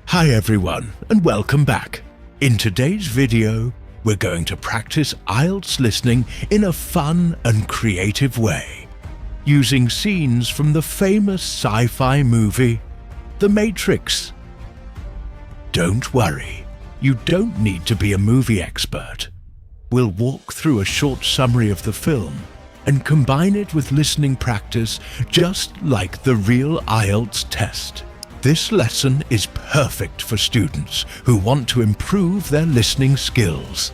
Hi everyone, and welcome back. In today's video, we're going to practice IELTS listening in a fun and creative way, using scenes from the famous sci-fi movie, The Matrix. Don't worry, you don't need to be a movie expert. We'll walk through a short summary of the film and combine it with listening practice just like the real IELTS test. This lesson is perfect for students who want to improve their listening skills,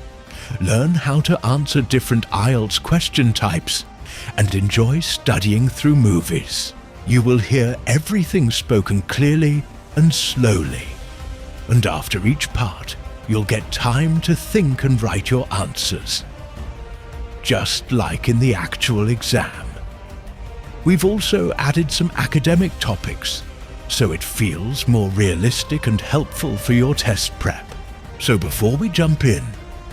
learn how to answer different IELTS question types, and enjoy studying through movies. You will hear everything spoken clearly and slowly. And after each part, you'll get time to think and write your answers, just like in the actual exam. We've also added some academic topics, so it feels more realistic and helpful for your test prep. So before we jump in,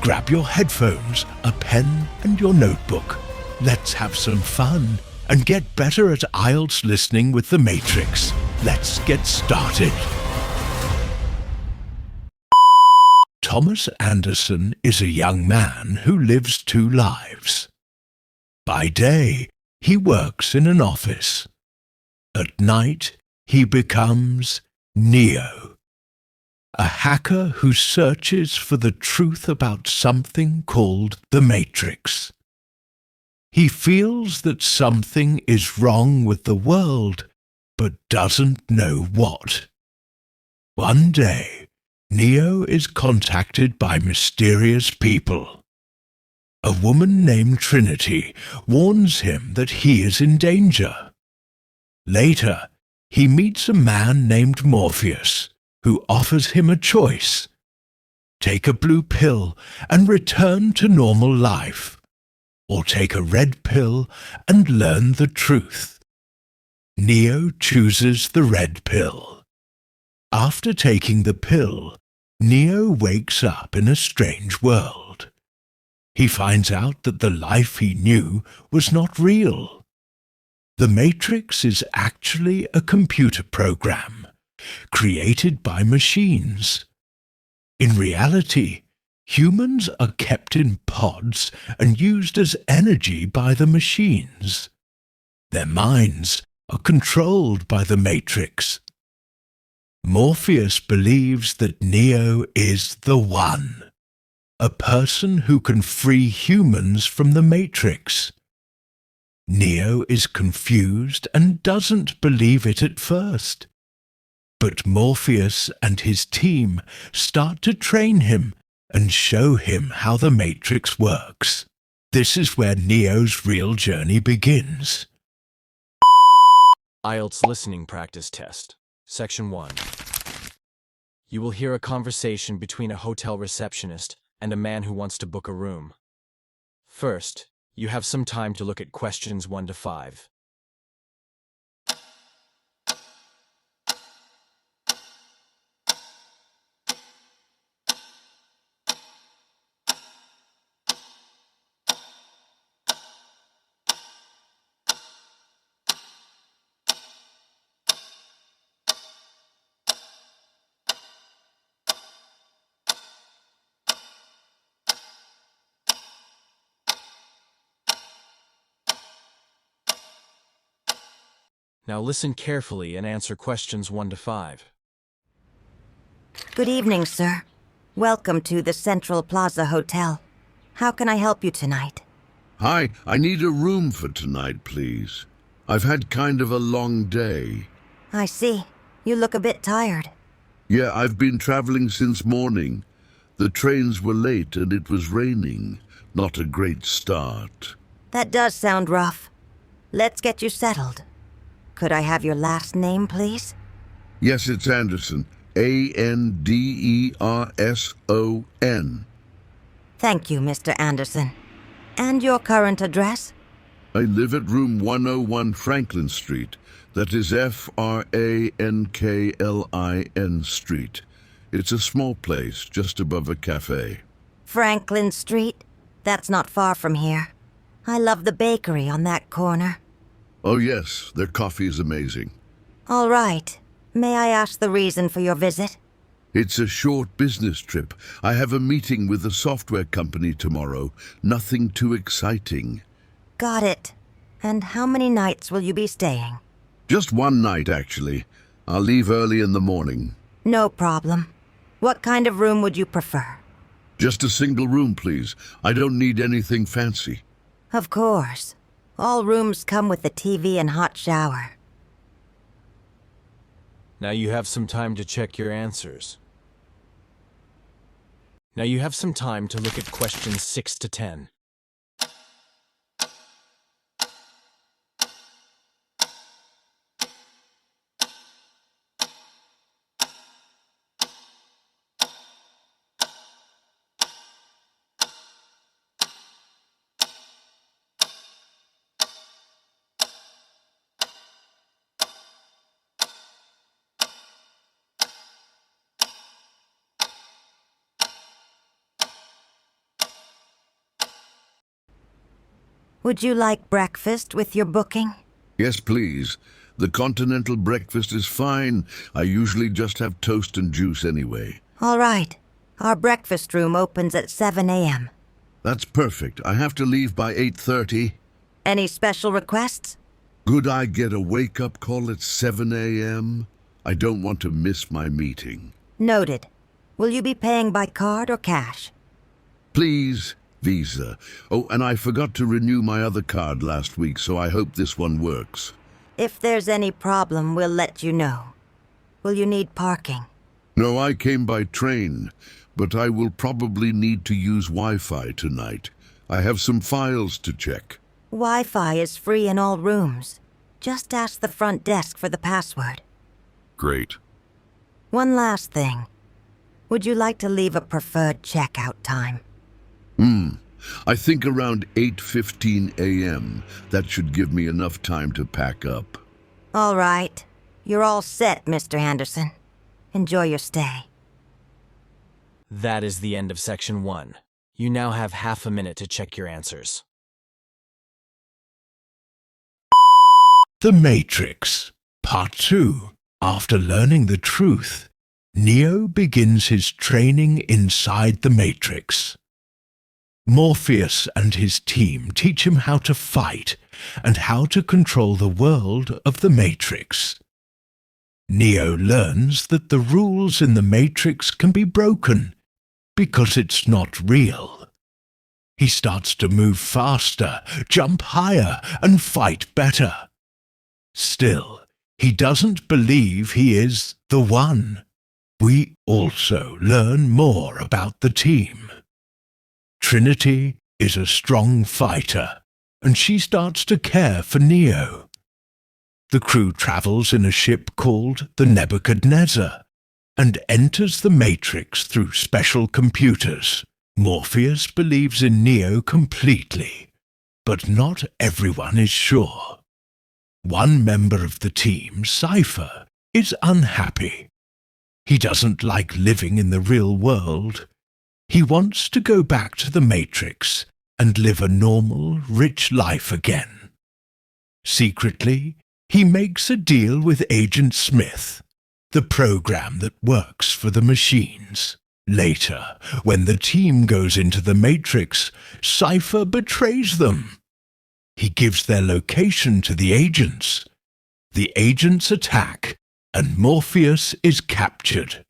grab your headphones, a pen and your notebook. Let's have some fun and get better at IELTS listening with The Matrix. Let's get started. Thomas Anderson is a young man who lives two lives. By day, he works in an office. At night, he becomes Neo, a hacker who searches for the truth about something called the Matrix. He feels that something is wrong with the world, but doesn't know what. One day, Neo is contacted by mysterious people. A woman named Trinity warns him that he is in danger. Later, he meets a man named Morpheus, who offers him a choice: take a blue pill and return to normal life, or take a red pill and learn the truth. Neo chooses the red pill. After taking the pill, Neo wakes up in a strange world. He finds out that the life he knew was not real. The Matrix is actually a computer program created by machines. In reality, humans are kept in pods and used as energy by the machines. Their minds are controlled by the Matrix. Morpheus believes that Neo is the one, a person who can free humans from the Matrix. Neo is confused and doesn't believe it at first. But Morpheus and his team start to train him and show him how the Matrix works. This is where Neo's real journey begins. IELTS Listening Practice Test, Section 1. You will hear a conversation between a hotel receptionist and a man who wants to book a room. First, you have some time to look at questions 1 to 5. Now listen carefully and answer questions 1 to 5. Good evening, sir. Welcome to the Central Plaza Hotel. How can I help you tonight? Hi, I need a room for tonight, please. I've had kind of a long day. I see. You look a bit tired. Yeah, I've been traveling since morning. The trains were late and it was raining. Not a great start. That does sound rough. Let's get you settled. Could I have your last name, please? Yes, it's Anderson. Anderson. Thank you, Mr. Anderson. And your current address? I live at room 101 Franklin Street. That is Franklin Street. It's a small place just above a cafe. Franklin Street? That's not far from here. I love the bakery on that corner. Oh yes, their coffee is amazing. All right. May I ask the reason for your visit? It's a short business trip. I have a meeting with a software company tomorrow. Nothing too exciting. Got it. And how many nights will you be staying? Just one night, actually. I'll leave early in the morning. No problem. What kind of room would you prefer? Just a single room, please. I don't need anything fancy. Of course. All rooms come with a TV and hot shower. Now you have some time to check your answers. Now you have some time to look at questions 6 to 10. Would you like breakfast with your booking? Yes, please. The continental breakfast is fine. I usually just have toast and juice anyway. All right. Our breakfast room opens at 7 a.m. That's perfect. I have to leave by 8:30. Any special requests? Could I get a wake-up call at 7 a.m.? I don't want to miss my meeting. Noted. Will you be paying by card or cash? Please, Visa. Oh, and I forgot to renew my other card last week, so I hope this one works. If there's any problem, we'll let you know. Will you need parking? No, I came by train, but I will probably need to use Wi-Fi tonight. I have some files to check. Wi-Fi is free in all rooms. Just ask the front desk for the password. Great. One last thing. Would you like to leave a preferred checkout time? I think around 8:15 a.m. That should give me enough time to pack up. All right. You're all set, Mr. Anderson. Enjoy your stay. That is the end of section 1. You now have half a minute to check your answers. The Matrix, Part 2. After learning the truth, Neo begins his training inside the Matrix. Morpheus and his team teach him how to fight and how to control the world of the Matrix. Neo learns that the rules in the Matrix can be broken because it's not real. He starts to move faster, jump higher, and fight better. Still, he doesn't believe he is the one. We also learn more about the team. Trinity is a strong fighter, and she starts to care for Neo. The crew travels in a ship called the Nebuchadnezzar and enters the Matrix through special computers. Morpheus believes in Neo completely, but not everyone is sure. One member of the team, Cypher, is unhappy. He doesn't like living in the real world. He wants to go back to the Matrix and live a normal, rich life again. Secretly, he makes a deal with Agent Smith, the program that works for the machines. Later, when the team goes into the Matrix, Cypher betrays them. He gives their location to the agents. The agents attack, and Morpheus is captured.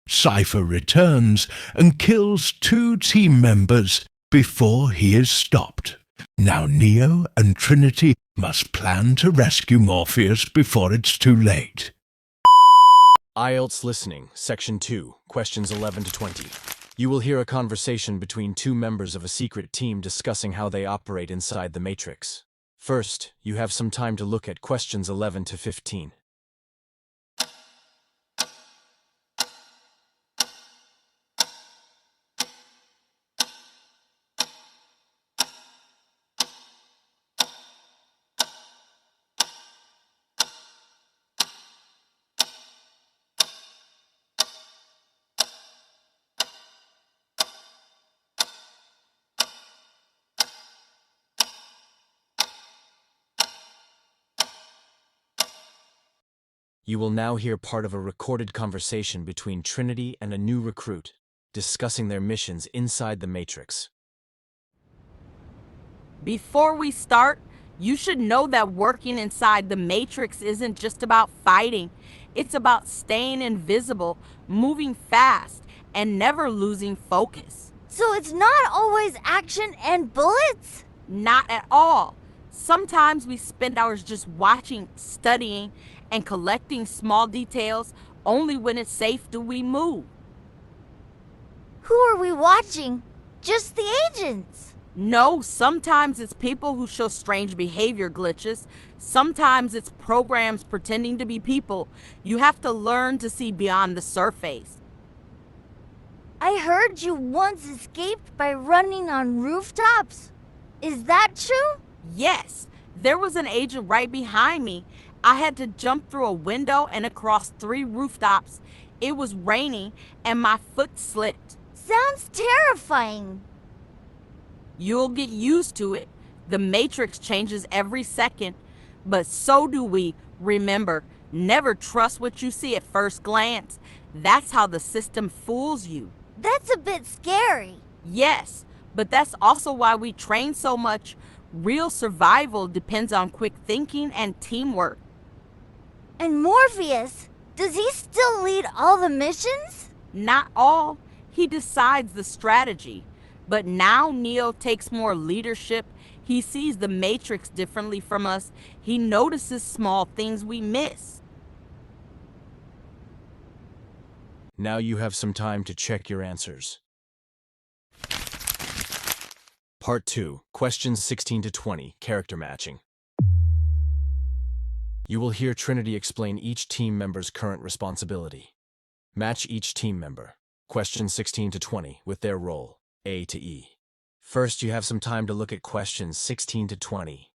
Cypher returns and kills 2 team members before he is stopped. Now Neo and Trinity must plan to rescue Morpheus before it's too late. IELTS Listening, Section 2, Questions 11 to 20. You will hear a conversation between 2 members of a secret team discussing how they operate inside the Matrix. First, you have some time to look at questions 11 to 15. You will now hear part of a recorded conversation between Trinity and a new recruit, discussing their missions inside the Matrix. Before we start, you should know that working inside the Matrix isn't just about fighting. It's about staying invisible, moving fast, and never losing focus. So it's not always action and bullets? Not at all. Sometimes we spend hours just watching, studying, and collecting small details. Only when it's safe do we move. Who are we watching? Just the agents. No, sometimes it's people who show strange behavior glitches. Sometimes it's programs pretending to be people. You have to learn to see beyond the surface. I heard you once escaped by running on rooftops. Is that true? Yes, there was an agent right behind me. I had to jump through a window and across 3 rooftops. It was raining and my foot slipped. Sounds terrifying. You'll get used to it. The Matrix changes every second, but so do we. Remember, never trust what you see at first glance. That's how the system fools you. That's a bit scary. Yes, but that's also why we train so much. Real survival depends on quick thinking and teamwork. And Morpheus, does he still lead all the missions? Not all. He decides the strategy. But now Neo takes more leadership. He sees the Matrix differently from us. He notices small things we miss. Now you have some time to check your answers. Part 2, questions 16 to 20, character matching. You will hear Trinity explain each team member's current responsibility. Match each team member, questions 16 to 20, with their role, A to E. First, you have some time to look at questions 16 to 20.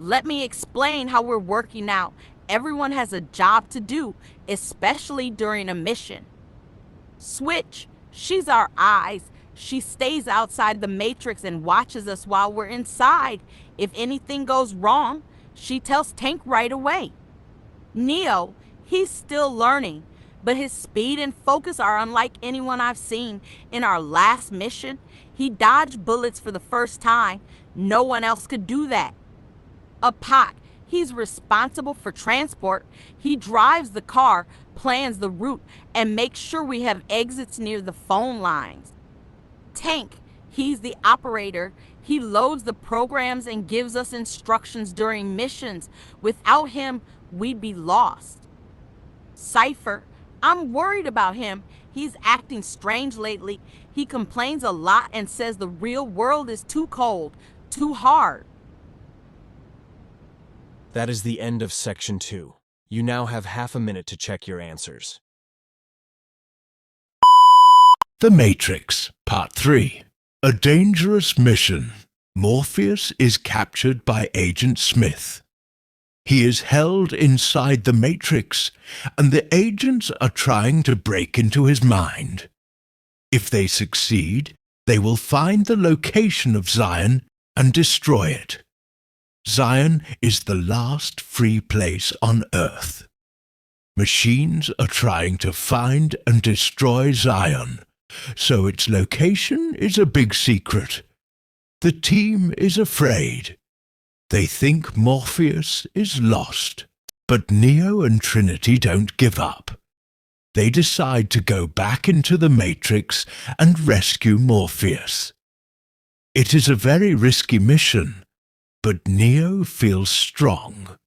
Let me explain how we're working now. Everyone has a job to do, especially during a mission. Switch, she's our eyes. She stays outside the Matrix and watches us while we're inside. If anything goes wrong, she tells Tank right away. Neo, he's still learning, but his speed and focus are unlike anyone I've seen. In our last mission, he dodged bullets for the first time. No one else could do that. Apak, he's responsible for transport. He drives the car, plans the route, and makes sure we have exits near the phone lines. Tank, he's the operator. He loads the programs and gives us instructions during missions. Without him, we'd be lost. Cypher, I'm worried about him. He's acting strange lately. He complains a lot and says the real world is too cold, too hard. That is the end of Section 2. You now have half a minute to check your answers. The Matrix, Part 3. A dangerous mission. Morpheus is captured by Agent Smith. He is held inside the Matrix, and the agents are trying to break into his mind. If they succeed, they will find the location of Zion and destroy it. Zion is the last free place on Earth. Machines are trying to find and destroy Zion, so its location is a big secret. The team is afraid. They think Morpheus is lost, but Neo and Trinity don't give up. They decide to go back into the Matrix and rescue Morpheus. It is a very risky mission, but Neo feels strong.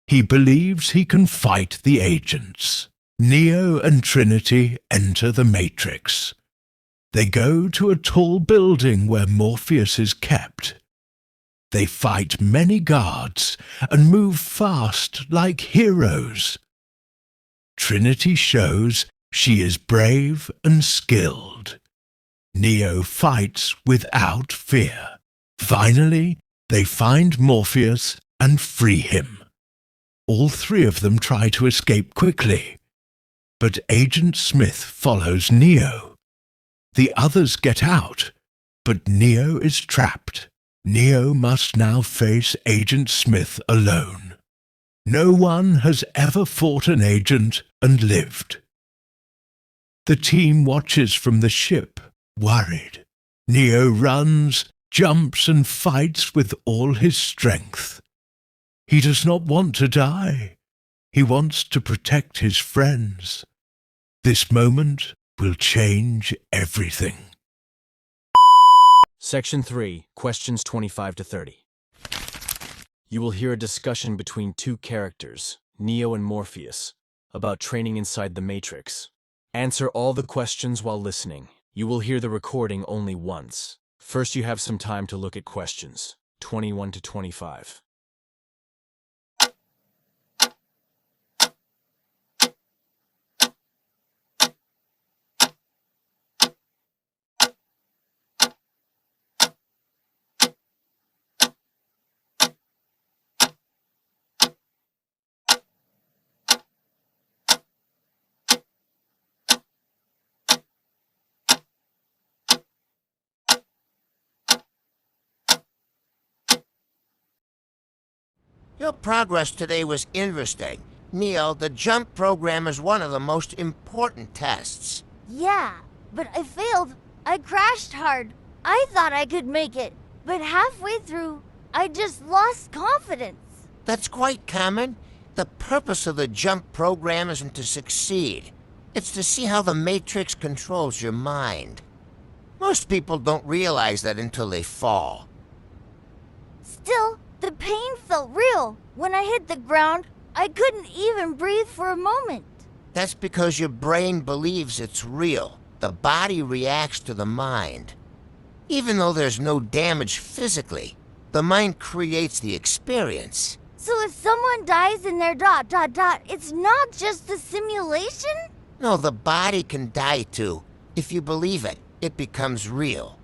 He believes he can fight the agents. Neo and Trinity enter the Matrix. They go to a tall building where Morpheus is kept. They fight many guards and move fast like heroes. Trinity shows she is brave and skilled. Neo fights without fear. Finally, they find Morpheus and free him. All three of them try to escape quickly, but Agent Smith follows Neo. The others get out, but Neo is trapped. Neo must now face Agent Smith alone. No one has ever fought an agent and lived. The team watches from the ship, worried. Neo runs, jumps and fights with all his strength. He does not want to die. He wants to protect his friends. This moment will change everything. Section 3, questions 25 to 30. You will hear a discussion between two characters, Neo and Morpheus, about training inside the Matrix. Answer all the questions while listening. You will hear the recording only once. First, you have some time to look at questions 21 to 25. Your progress today was interesting. Neo, the jump program is one of the most important tests. Yeah, but I failed. I crashed hard. I thought I could make it, but halfway through, I just lost confidence. That's quite common. The purpose of the jump program isn't to succeed. It's to see how the Matrix controls your mind. Most people don't realize that until they fall. Still, the pain felt real. When I hit the ground, I couldn't even breathe for a moment. That's because your brain believes it's real. The body reacts to the mind. Even though there's no damage physically, the mind creates the experience. So if someone dies in their ... it's not just a simulation? No, the body can die too. If you believe it, it becomes real.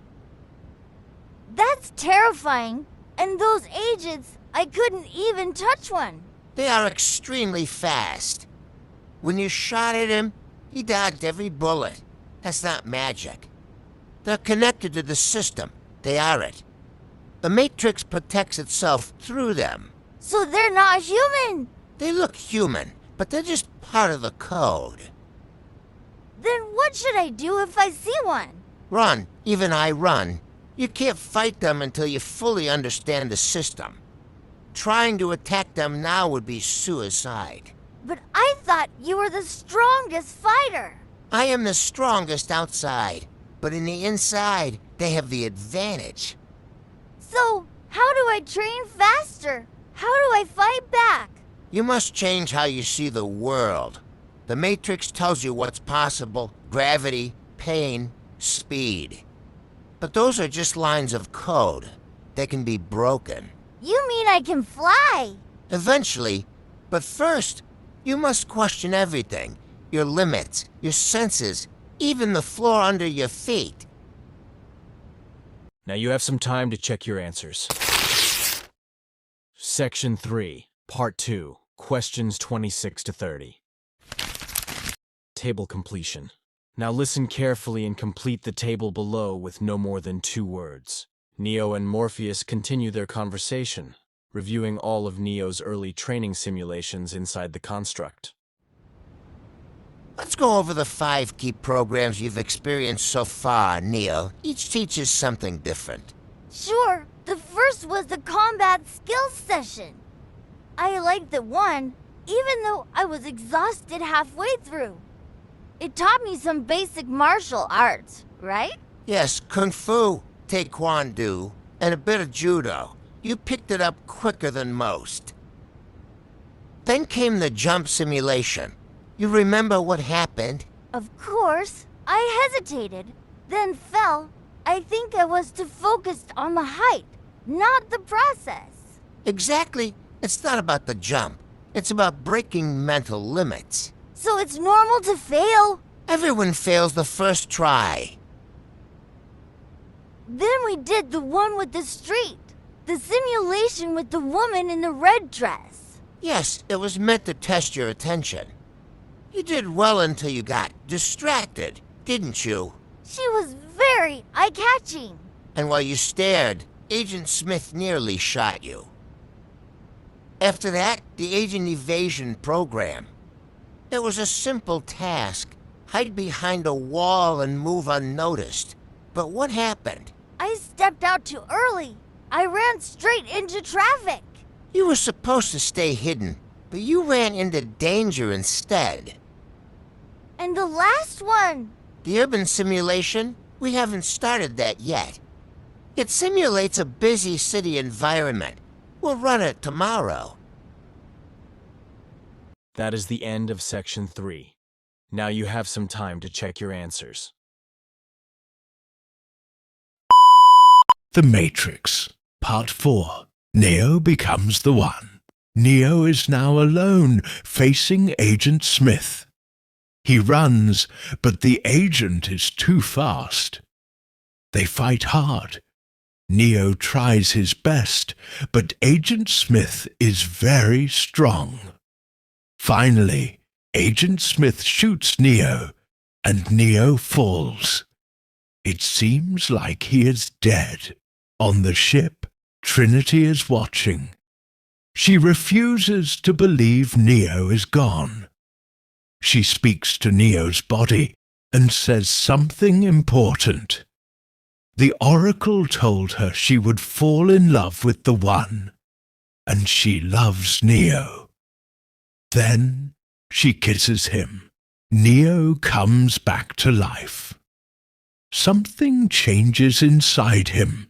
That's terrifying. And those agents, I couldn't even touch one. They are extremely fast. When you shot at him, he dodged every bullet. That's not magic. They're connected to the system. They are it. The Matrix protects itself through them. So they're not human. They look human, but they're just part of the code. Then what should I do if I see one? Run. Even I run. You can't fight them until you fully understand the system. Trying to attack them now would be suicide. But I thought you were the strongest fighter. I am the strongest outside, but in the inside, they have the advantage. So, how do I train faster? How do I fight back? You must change how you see the world. The Matrix tells you what's possible: gravity, pain, speed. But those are just lines of code. They can be broken. You mean I can fly? Eventually. But first, you must question everything. Your limits, your senses, even the floor under your feet. Now you have some time to check your answers. Section 3, Part 2, questions 26 to 30. Table completion. Now listen carefully and complete the table below with no more than 2 words. Neo and Morpheus continue their conversation, reviewing all of Neo's early training simulations inside the construct. Let's go over the 5 key programs you've experienced so far, Neo. Each teaches something different. Sure, the first was the combat skills session. I liked the one, even though I was exhausted halfway through. It taught me some basic martial arts, right? Yes, Kung Fu, Taekwondo, and a bit of Judo. You picked it up quicker than most. Then came the jump simulation. You remember what happened? Of course. I hesitated, then fell. I think I was too focused on the height. not the process. Exactly. It's not about the jump. It's about breaking mental limits. So it's normal to fail? Everyone fails the first try. Then we did the one with the street. The simulation with the woman in the red dress. Yes, it was meant to test your attention. You did well until you got distracted, didn't you? She was very eye-catching. And while you stared, Agent Smith nearly shot you. After that, the agent evasion program. It was a simple task. Hide behind a wall and move unnoticed. But what happened? I stepped out too early. I ran straight into traffic. You were supposed to stay hidden, but you ran into danger instead. And the last one. The urban simulation? We haven't started that yet. It simulates a busy city environment. We'll run it tomorrow. That is the end of Section 3. Now you have some time to check your answers. The Matrix, Part 4. Neo becomes the One. Neo is now alone, facing Agent Smith. He runs, but the agent is too fast. They fight hard. Neo tries his best, but Agent Smith is very strong. Finally, Agent Smith shoots Neo, and Neo falls. It seems like he is dead. On the ship, Trinity is watching. She refuses to believe Neo is gone. She speaks to Neo's body and says something important. The Oracle told her she would fall in love with the One, and she loves Neo. Then she kisses him. Neo comes back to life. Something changes inside him.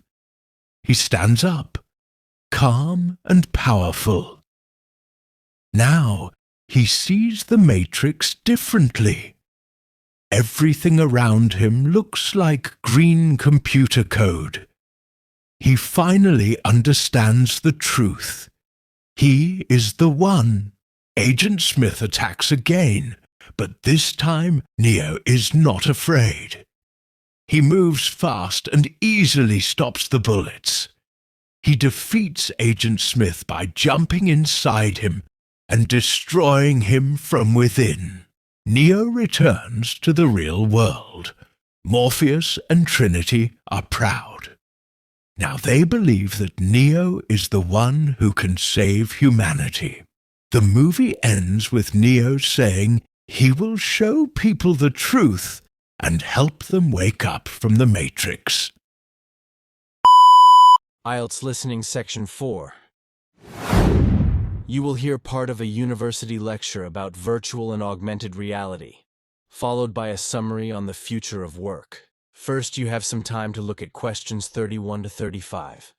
He stands up, calm and powerful. Now he sees the Matrix differently. Everything around him looks like green computer code. He finally understands the truth. He is the One. Agent Smith attacks again, but this time Neo is not afraid. He moves fast and easily stops the bullets. He defeats Agent Smith by jumping inside him and destroying him from within. Neo returns to the real world. Morpheus and Trinity are proud. Now they believe that Neo is the one who can save humanity. The movie ends with Neo saying he will show people the truth and help them wake up from the Matrix. IELTS Listening Section 4. You will hear part of a university lecture about virtual and augmented reality, followed by a summary on the future of work. First, you have some time to look at questions 31 to 35.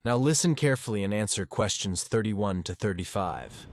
Now listen carefully and answer questions 31 to 35.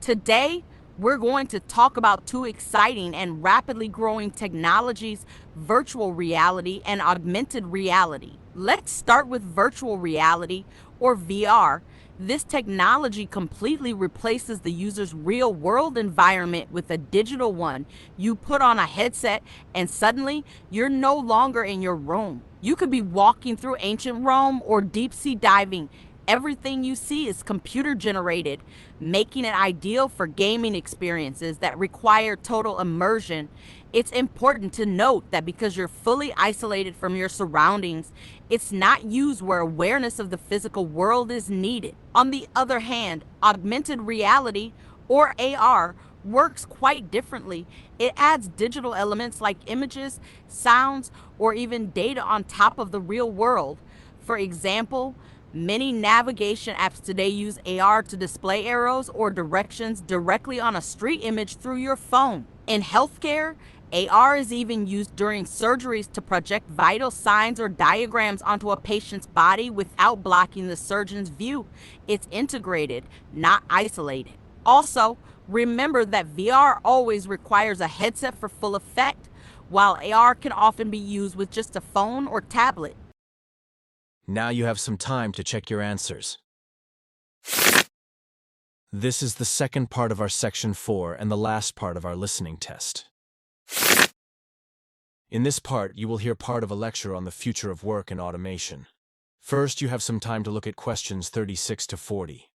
Today, we're going to talk about two exciting and rapidly growing technologies, virtual reality and augmented reality. Let's start with virtual reality, or VR. This technology completely replaces the user's real-world environment with a digital one. You put on a headset and suddenly you're no longer in your room. You could be walking through ancient Rome or deep-sea diving. Everything you see is computer-generated, making it ideal for gaming experiences that require total immersion. It's important to note that because you're fully isolated from your surroundings, it's not used where awareness of the physical world is needed. On the other hand, augmented reality, or AR, works quite differently. It adds digital elements like images, sounds, or even data on top of the real world. For example, many navigation apps today use AR to display arrows or directions directly on a street image through your phone. In healthcare, AR is even used during surgeries to project vital signs or diagrams onto a patient's body without blocking the surgeon's view. It's integrated, not isolated. Also, remember that VR always requires a headset for full effect, while AR can often be used with just a phone or tablet. Now you have some time to check your answers. This is the second part of our Section 4 and the last part of our listening test. In this part, you will hear part of a lecture on the future of work and automation. First, you have some time to look at questions 36 to 40.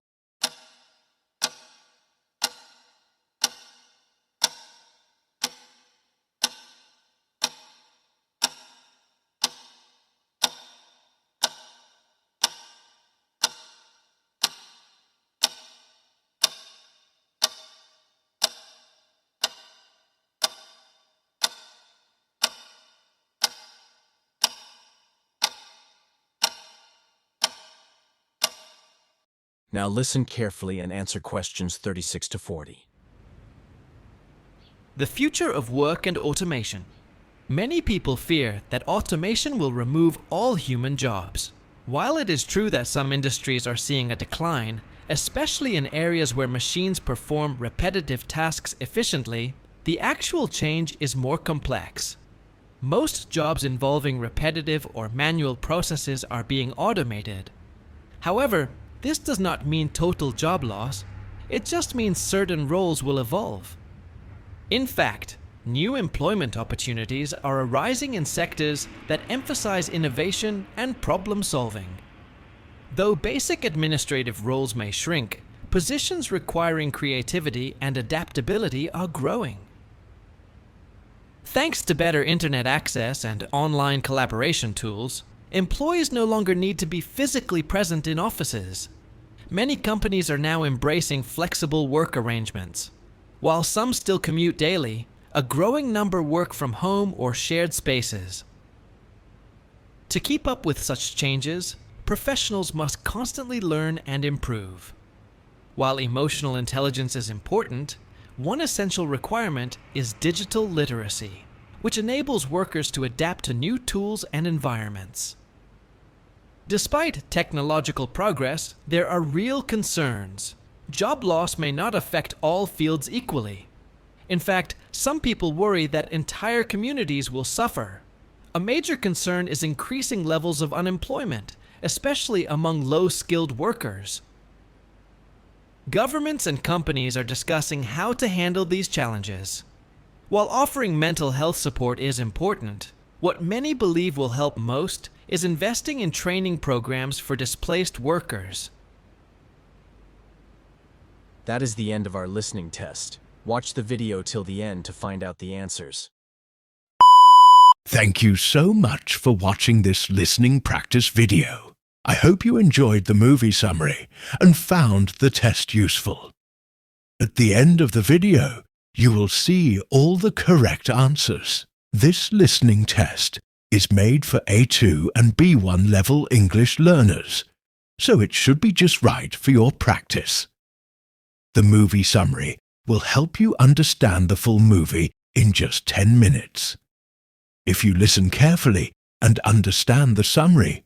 Now listen carefully and answer questions 36 to 40. The future of work and automation. Many people fear that automation will remove all human jobs. While it is true that some industries are seeing a decline, especially in areas where machines perform repetitive tasks efficiently, the actual change is more complex. Most jobs involving repetitive or manual processes are being automated. However, this does not mean total job loss, it just means certain roles will evolve. In fact, new employment opportunities are arising in sectors that emphasize innovation and problem solving. Though basic administrative roles may shrink, positions requiring creativity and adaptability are growing. Thanks to better internet access and online collaboration tools, employees no longer need to be physically present in offices. Many companies are now embracing flexible work arrangements. While some still commute daily, a growing number work from home or shared spaces. To keep up with such changes, professionals must constantly learn and improve. While emotional intelligence is important, one essential requirement is digital literacy, which enables workers to adapt to new tools and environments. Despite technological progress, there are real concerns. Job loss may not affect all fields equally. In fact, some people worry that entire communities will suffer. A major concern is increasing levels of unemployment, especially among low-skilled workers. Governments and companies are discussing how to handle these challenges. While offering mental health support is important, what many believe will help most is investing in training programs for displaced workers. That is the end of our listening test. Watch the video till the end to find out the answers. Thank you so much for watching this listening practice video. I hope you enjoyed the movie summary and found the test useful. At the end of the video, you will see all the correct answers. This listening test is made for A2 and B1 level English learners, so it should be just right for your practice. The movie summary will help you understand the full movie in just 10 minutes. If you listen carefully and understand the summary,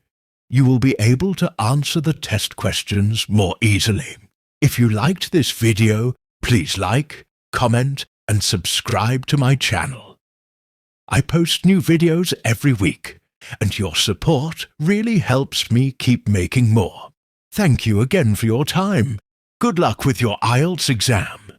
you will be able to answer the test questions more easily. If you liked this video, please like, comment, and subscribe to my channel. I post new videos every week, and your support really helps me keep making more. Thank you again for your time. Good luck with your IELTS exam.